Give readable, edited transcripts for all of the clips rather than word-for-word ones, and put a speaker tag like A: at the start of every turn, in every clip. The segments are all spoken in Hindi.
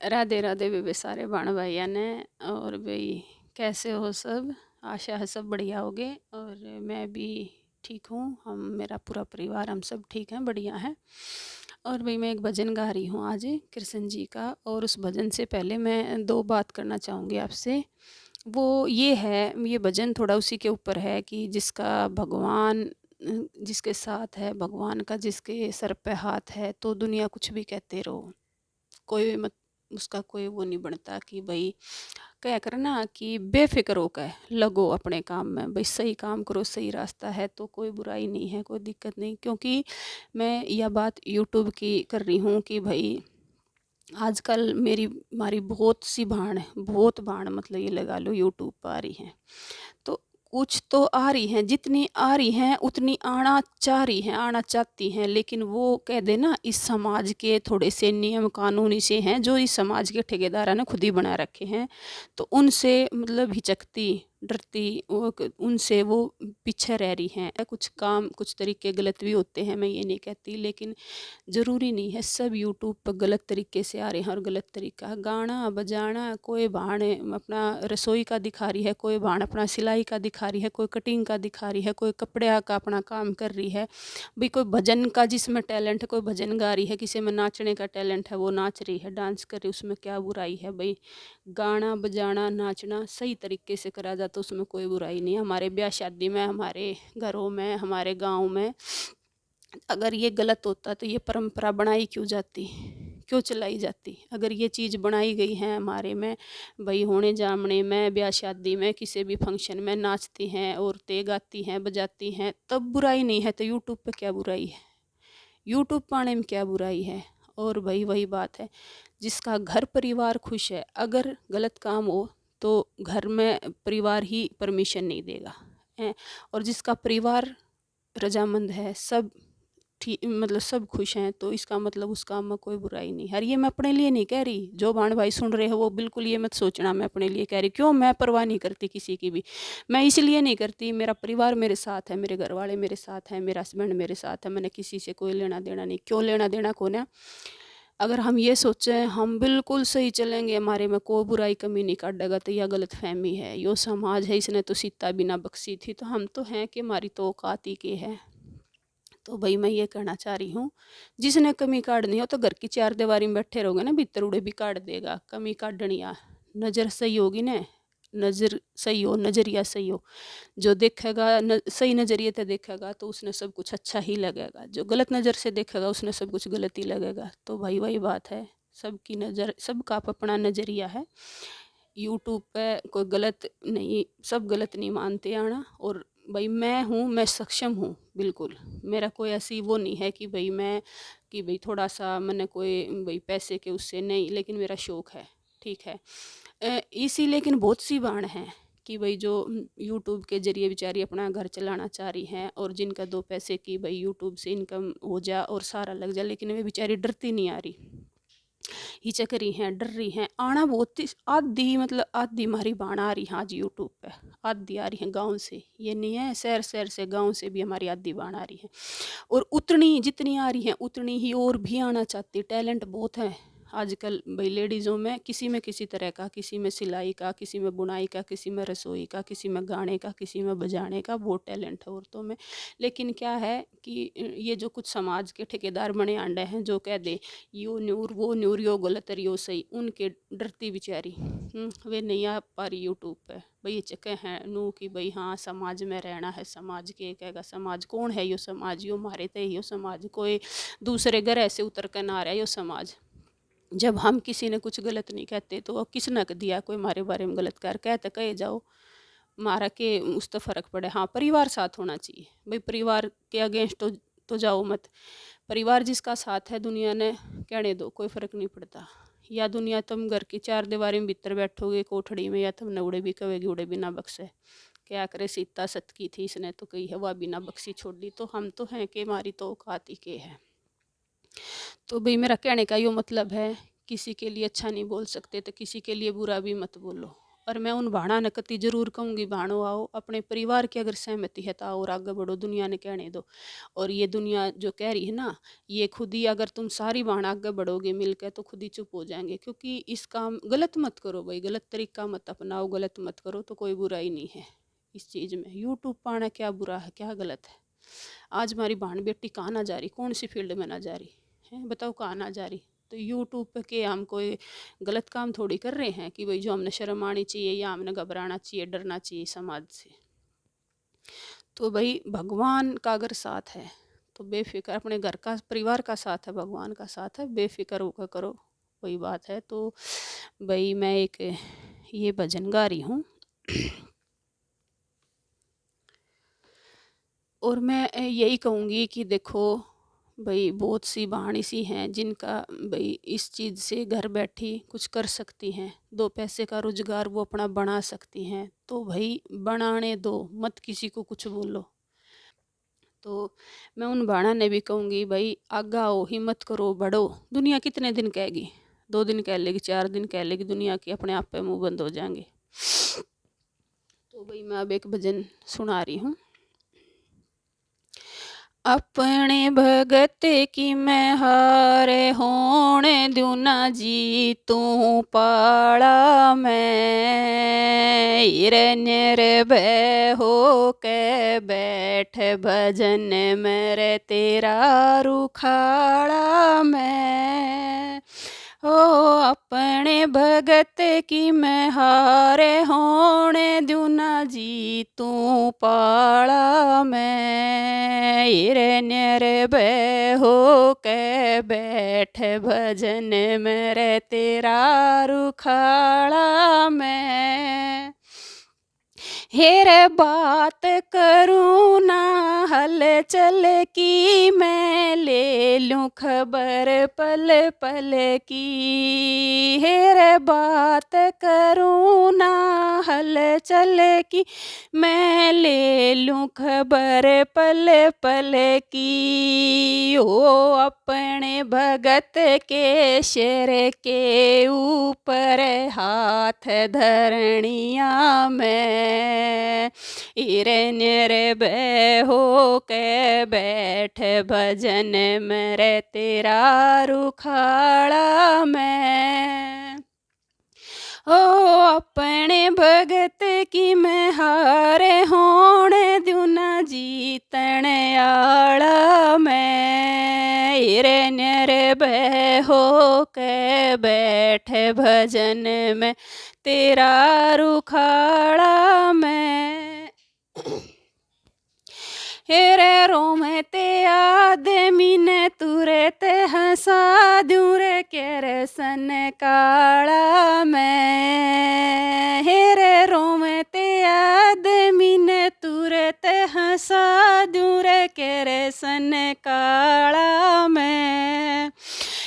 A: राधे राधे बेबे सारे बाण भाइया ने। और भाई कैसे हो सब? आशा है सब बढ़िया होगे। और मैं भी ठीक हूँ, हम मेरा पूरा परिवार हम सब ठीक हैं, बढ़िया हैं। और भाई मैं एक भजन गा रही हूँ आज कृष्ण जी का। और उस भजन से पहले मैं दो बात करना चाहूँगी आपसे। वो ये है, ये भजन थोड़ा उसी के ऊपर है कि जिसका भगवान जिसके साथ है, भगवान का जिसके सर पे हाथ है, तो दुनिया कुछ भी कहते रहो, कोई मत उसका कोई वो नहीं बनता कि भाई क्या करना कि बेफिक्र होकर लगो अपने काम में, भाई सही काम करो, सही रास्ता है तो कोई बुराई नहीं है, कोई दिक्कत नहीं। क्योंकि मैं यह बात यूट्यूब की कर रही हूँ कि भाई आजकल मेरी हमारी बहुत सी भाण है, बहुत भाण मतलब ये लगा लो यूट्यूब पर आ रही हैं। तो कुछ तो आ रही हैं, जितनी आ रही हैं उतनी आना चाह रही हैं, आना चाहती हैं, लेकिन वो कह दे ना इस समाज के थोड़े से नियम कानून से हैं जो इस समाज के ठेकेदार ने खुद ही बना रखे हैं। तो उनसे मतलब हिचकती डरती उनसे वो पीछे रह रही हैं। कुछ काम कुछ तरीके गलत भी होते हैं, मैं ये नहीं कहती, लेकिन ज़रूरी नहीं है सब यूट्यूब पर गलत तरीके से आ रहे हैं। और गलत तरीका गाना बजाना, कोई भाण अपना रसोई का दिखा रही है, कोई भाण अपना सिलाई का दिखा रही है, कोई कटिंग का दिखा रही है, कोई कपड़े का अपना काम कर रही है। भाई कोई भजन का जिसमें टैलेंट है, कोई भजन गा रही है, किसी में नाचने का टैलेंट है वो नाच रही है, डांस कर रही है, उसमें क्या बुराई है भाई? गाना बजाना नाचना सही तरीके से करा जाता तो उसमें कोई बुराई नहीं है। हमारे ब्याह शादी में, हमारे घरों में, हमारे गाँव में अगर ये गलत होता तो ये परंपरा बनाई क्यों जाती, क्यों चलाई जाती? अगर ये चीज़ बनाई गई है हमारे में, भाई होने जामने में, ब्याह शादी में, किसी भी फंक्शन में नाचती हैं औरतें, गाती हैं बजाती हैं, तब बुराई नहीं है तो यूट्यूब पे क्या बुराई है? यूट्यूब पाने में क्या बुराई है? और भाई वही बात है, जिसका घर परिवार खुश है, अगर गलत काम हो तो घर में परिवार ही परमिशन नहीं देगा है। और जिसका परिवार रजामंद है, सब ठीक मतलब सब खुश हैं, तो इसका मतलब उस काम में कोई बुराई नहीं है। और ये मैं अपने लिए नहीं कह रही, जो भाण भाई सुन रहे हो वो बिल्कुल ये मत सोचना मैं अपने लिए कह रही। क्यों? मैं परवाह नहीं करती किसी की भी। मैं इसलिए नहीं करती, मेरा परिवार मेरे साथ है, मेरे घर वाले मेरे साथ हैं, मेरा हस्बैंड मेरे साथ है, मैंने किसी से कोई लेना देना नहीं। क्यों लेना देना कौन है? अगर हम ये सोचें हम बिल्कुल सही चलेंगे, हमारे में कोई बुराई कमी नहीं काटेगा, तो यह गलत फहमी है। यो समाज है, इसने तो सीता बिना बख्शी थी, तो हम तो हैं कि हमारी तो औकात ही के है। तो भाई मैं ये कहना चाह रही हूँ, जिसने कमी काटनी हो तो घर की चार दीवारी में बैठे रहोगे ना, भीतर उड़े भी काट देगा। कमी काटनी आ, नज़र सही होगी ना, नज़र सही हो, नज़रिया सही हो, जो देखेगा सही नज़रिए से देखेगा तो उसने सब कुछ अच्छा ही लगेगा, जो गलत नज़र से देखेगा उसने सब कुछ गलत ही लगेगा। तो भाई वही बात है, सबकी नज़र, सबका अपना नज़रिया है। यूट्यूब पे कोई गलत नहीं, सब गलत नहीं मानते आना। और भाई मैं हूँ, मैं सक्षम हूँ बिल्कुल, मेरा कोई ऐसी वो नहीं है कि भाई मैं कि भाई थोड़ा सा मैंने कोई भाई पैसे के उससे नहीं, लेकिन मेरा शौक़ है, ठीक है। इसी लेकिन बहुत सी बाण हैं कि भाई जो यूट्यूब के ज़रिए बेचारी अपना घर चलाना चाह रही हैं, और जिनका दो पैसे की भाई यूट्यूब से इनकम हो जा और सारा लग जा, लेकिन वे बेचारी डरती नहीं आ रही, हिचक रही हैं, डर रही हैं। आना बहुत ही आधी मतलब आधी हमारी बाण आ रही हैं आज यूट्यूब पे, आधी आ रही हैं गांव से, ये नहीं है शहर शहर से, गांव से भी हमारी आधी बाण आ रही है। और उतनी जितनी आ रही हैं उतनी ही और भी आना चाहती, टैलेंट बहुत है आजकल भाई लेडीज़ों में किसी तरह का, किसी में सिलाई का, किसी में बुनाई का, किसी में रसोई का, किसी में गाने का, किसी में बजाने का, बहुत टैलेंट है औरतों में। लेकिन क्या है कि ये जो कुछ समाज के ठेकेदार बने आंडे हैं जो कह दे यो न्यूर वो न्यूर, यो गलत और यो सही, उनके डरती बेचारी वे नहीं आ पा रही यूट्यूब पे। भाई चके हैं नू कि भाई हाँ समाज में रहना है, समाज के कहेगा, समाज कौन है? यो समाज यो मारे थे, यो समाज कोई दूसरे घर ऐसे उतर कर ना रहा, यो समाज। जब हम किसी ने कुछ गलत नहीं कहते तो किसने दिया कोई हमारे बारे में गलत कर कहते कहे जाओ, मारा के उस तो फ़र्क पड़े। हाँ परिवार साथ होना चाहिए भाई, परिवार के अगेंस्ट तो जाओ मत। परिवार जिसका साथ है दुनिया ने कहने दो, कोई फ़र्क नहीं पड़ता। या दुनिया तुम घर की चार दीवारी में भीतर बैठोगे कोठड़ी में, या तुम नवड़े भी कहेगी उड़े बिना बख्शे, क्या करे सीता सत की थी इसने तो कही है वह बिना बख्शी छोड़ दी। तो हम तो हैं कि हमारी तो औकात ही के है। तो भाई मेरा कहने का यो मतलब है, किसी के लिए अच्छा नहीं बोल सकते तो किसी के लिए बुरा भी मत बोलो। और मैं उन भाणा ने कति जरूर कहूँगी, भाणो आओ, अपने परिवार की अगर सहमति है तो आओ और आगे बढ़ो, दुनिया ने कहने दो। और ये दुनिया जो कह रही है ना, ये खुद ही, अगर तुम सारी भाण आगे बढ़ोगे मिलकर तो खुद ही चुप हो जाएंगे। क्योंकि इस काम गलत मत करो भाई, गलत तरीका मत अपनाओ, गलत मत करो, तो कोई बुराई नहीं है इस चीज़ में। यूट्यूब पाना क्या बुरा है, क्या गलत है? आज हमारी बहन बेटी कहाँ ना जा रही, कौन सी फील्ड में ना जा रही है, बताओ कहाँ ना जा रही। तो यूट्यूब पे के हम कोई गलत काम थोड़ी कर रहे हैं कि भाई जो हमने शर्म आनी चाहिए या हमने घबराना चाहिए, डरना चाहिए समाज से। तो भाई भगवान का अगर साथ है तो बेफिक्र, अपने घर का परिवार का साथ है, भगवान का साथ है, बेफिक्र होकर करो, वही बात है। तो भाई मैं एक ये भजन गा रही हूँ और मैं यही कहूँगी कि देखो भाई, बहुत सी बहन ऐसी हैं जिनका भाई इस चीज़ से घर बैठी कुछ कर सकती हैं, 2 पैसे का रोजगार वो अपना बना सकती हैं। तो भाई बनाने दो, मत किसी को कुछ बोलो। तो मैं उन बहना ने भी कहूँगी भाई आगे आओ, हिम्मत करो, बढ़ो। दुनिया कितने दिन कहेगी, 2 दिन कह लेगी, 4 दिन कह लेगी, दुनिया की अपने आप पे मुँह बंद हो जाएंगे। तो भाई मैं अब एक भजन सुना रही हूँ। अपने भगत की मैं हारे होने दूँ ना जी, तू पाला मैं। हिरण्य रे भय हो के बैठ भजन मेरे तेरा रुखाड़ा मैं। ओ अपने भगत की मैं हारे होने दूँ ना जी, तू पाला मैं। हिरण्य रे भय हो के बैठ भजन मेरे तेरा रुखाड़ा मैं। हेर बात करूँ ना हल चल की, मैं ले लूँ खबर पल पल की। हेर बात करूँ ना हल चल की, मैं ले लूँ खबर पल पल की। ओ अपने भगत के शेर के ऊपर हाथ धरणिया में। हिरण्य रे भय हो के बैठ भजन मेरे तेरा रुखाड़ा मैं। ओ अपने भगत की मैं हारे होने दूँ ना जीतन आला मैं। हिरण्य रे भय हो के बैठ भजन में तेरा रुखाड़ा मैं। हेरे रोमते आदमी ने तुरते हंसा दूँ रे केरे सन काला मैं। हेरे रोमते आदमी ने तुरते हंसा दूँ रे केरे सन काला मैं।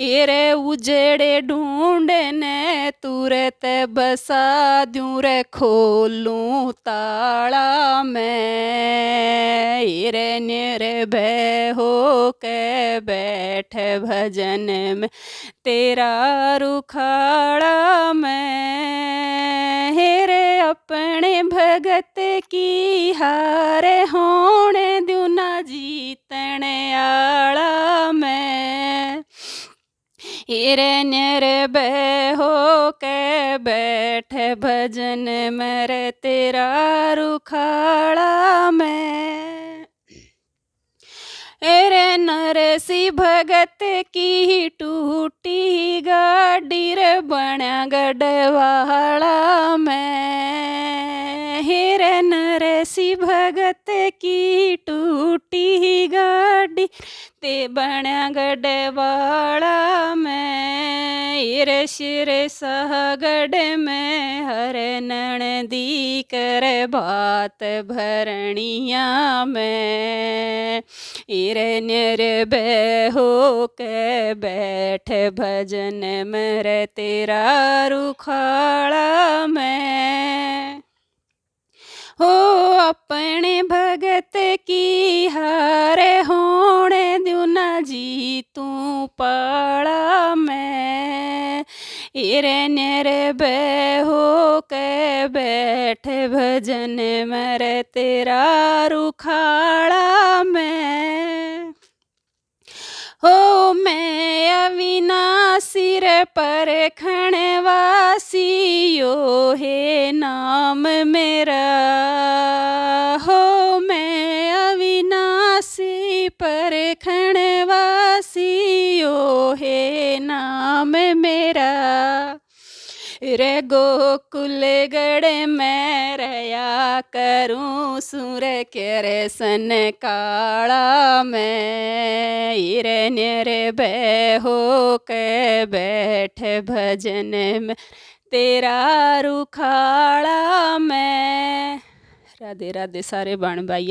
A: येरे उजड़े ढूंढने तुरत बसा दूँ रे खोलूं ताला मैं। हिरण्य रे भय हो के बैठ भजन में तेरा रुखाड़ा मैं। हेरे अपने भगत की हारे होने दूँ ना जीतन आला मैं। हिरण्य रे भय हो के बैठ भजन मेरे तेरा रुखाड़ा मैं। एरे नरसी भगत की टूटी गाड़ी रे बना गढ़वाड़ा में। हेरे नरसी भगत की टूटी गाड़ी ते बना गढ़वाड़ा में। हिरे शिर सहगढ़ में हर ननदी कर बात भरणिया में। हिरण्य रे भय हो के बैठ भजन मेरे तेरा रुखाड़ा मैं। हो अपने भगत की हारे होने दूँ ना जी, तू पाड़ा मैं। हिरण्य रे भय हो के बैठे भजन मरे तेरा रुखाड़ा में। हो मैं अविनाशी रे परखण वासी यो है नाम मेरा। हो मैं अविनाशी परखण वासी यो है नाम मेरा। रे गोकुल गढ़ में रया करूँ सुर के रे सन काला में। हिरण्य रे बह हो के बैठ भजन में तेरा रुखाड़ा में। राधे राधे सारे बाण भाई।